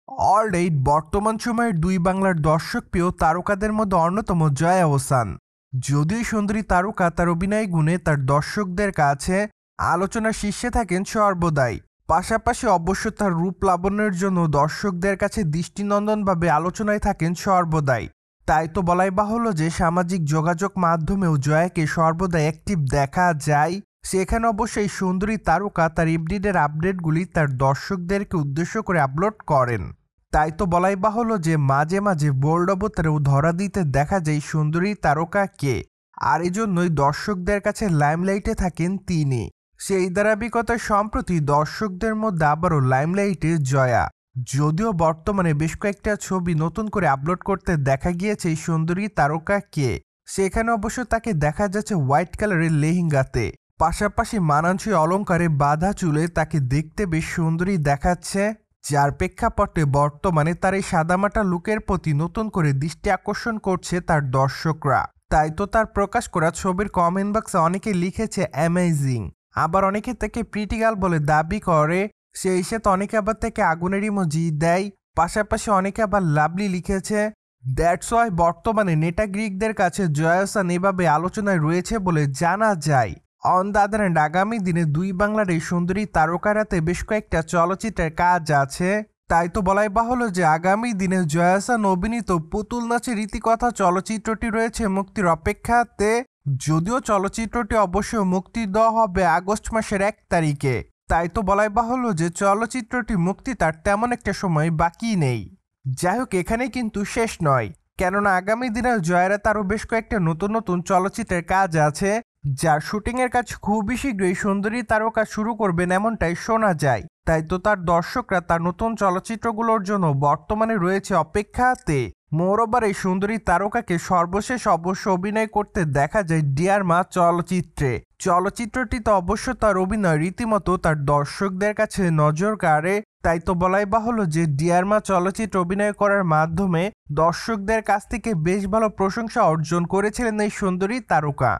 Alright, বর্তমান সময়ের দুই বাংলার দর্শকপ্রিয় তারকাদের মধ্যে অন্যতম জয়া আহসান। যদিও সুন্দরী তারকা তার অভিনয় গুণে তার দর্শকদের কাছে আলোচনার শীর্ষে থাকেন সর্বদাই। পাশাপাশি অবশ্য তার রূপ লাবণ্যের জন্য দর্শকদের কাছে দৃষ্টিনন্দনভাবে আলোচনায় থাকেন সর্বদাই। তাই তো বলাই বাহুল্য যে সামাজিক যোগাযোগ মাধ্যমেও জয়াকে সর্বদা অ্যাক্টিভ দেখা যায়। সেখানে অবশ্যই সুন্দরী তারকা তার এভরিডের আপডেটগুলি তার দর্শকদেরকে উদ্দেশ্য করে আপলোড করেন। তাই তো বলাই বাহুল্য যে মাঝে মাঝে বোল্ড অবতারেও ধরা দিতে দেখা যায় সুন্দরী তারকাকে, আর এজন্যই দর্শকদের কাছে লাইমলাইটে থাকেন তিনি। সেই ধারাবাহিকতায় সম্প্রতি দর্শকদের মধ্যে আবারও লাইমলাইটে জয়া। যদিও বর্তমানে বেশ কয়েকটা ছবি নতুন করে আপলোড করতে দেখা গিয়েছে এই সুন্দরী তারকাকে। সেখানে অবশ্য তাকে দেখা যাচ্ছে হোয়াইট কালারের লেহেঙ্গাতে, পাশাপাশি মানানসই অলঙ্কারে বাঁধা চুলে তাকে দেখতে বেশ সুন্দরী দেখাচ্ছে, যার প্রেক্ষাপটে বর্তমানে তার এই সাদামাটা লুকের প্রতি নতুন করে দৃষ্টি আকর্ষণ করছে তার দর্শকরা। তাই তো তার প্রকাশ করা ছবির কমেন্ট বক্সে অনেকে লিখেছে অ্যামেজিং, আবার অনেকে তাকে প্রিটিগাল বলে দাবি করে, সেই সাথে অনেকে আবার তাকে আগুনের ইমোজি দেয়। পাশাপাশি অনেকে আবার লাভলি লিখেছে। দ্যাটস ওয়াই বর্তমানে নেটা গ্রিকদের কাছে জয়া আহসান এভাবে আলোচনায় রয়েছে বলে জানা যায়। অন দ্য আদার হ্যান্ড, আগামী দিনে দুই বাংলার এই সুন্দরী তারকারাতে বেশ কয়েকটা চলচ্চিত্রের কাজ আছে। তাই তো বলাই বাহুল্য যে আগামী দিনে জয়া আহসান অভিনীত পুতুল নাচের রীতিকথা চলচ্চিত্রটি রয়েছে মুক্তির অপেক্ষাতে। যদিও চলচ্চিত্রটি অবশ্যই মুক্তি দেওয়া হবে আগস্ট মাসের 1 তারিখে। তাই তো বলাই বাহুল্য যে চলচ্চিত্রটি মুক্তি তার তেমন একটা সময় বাকি নেই। যাই হোক, এখানে কিন্তু শেষ নয়, কেননা আগামী দিনে জয়ারা তারও বেশ কয়েকটা নতুন নতুন চলচ্চিত্রের কাজ আছে, যার শুটিংয়ের কাজ খুবই শীঘ্রই সুন্দরী তারকা শুরু করবেন এমনটাই শোনা যায়। তাই তো তার দর্শকরা তার নতুন চলচ্চিত্রগুলোর জন্য বর্তমানে রয়েছে অপেক্ষাতে। মোরওভার এই সুন্দরী তারকাকে সর্বশেষ অবশ্য অভিনয় করতে দেখা যায় ডিয়ার মা চলচ্চিত্রে। চলচ্চিত্রটিতে অবশ্য তার অভিনয় রীতিমতো তার দর্শকদের কাছে নজর কাড়ে। তাই তো বলাই বাহুল্য যে ডিয়ার মা চলচ্চিত্রে অভিনয় করার মাধ্যমে দর্শকদের কাছ থেকে বেশ ভালো প্রশংসা অর্জন করেছিলেন এই সুন্দরী তারকা।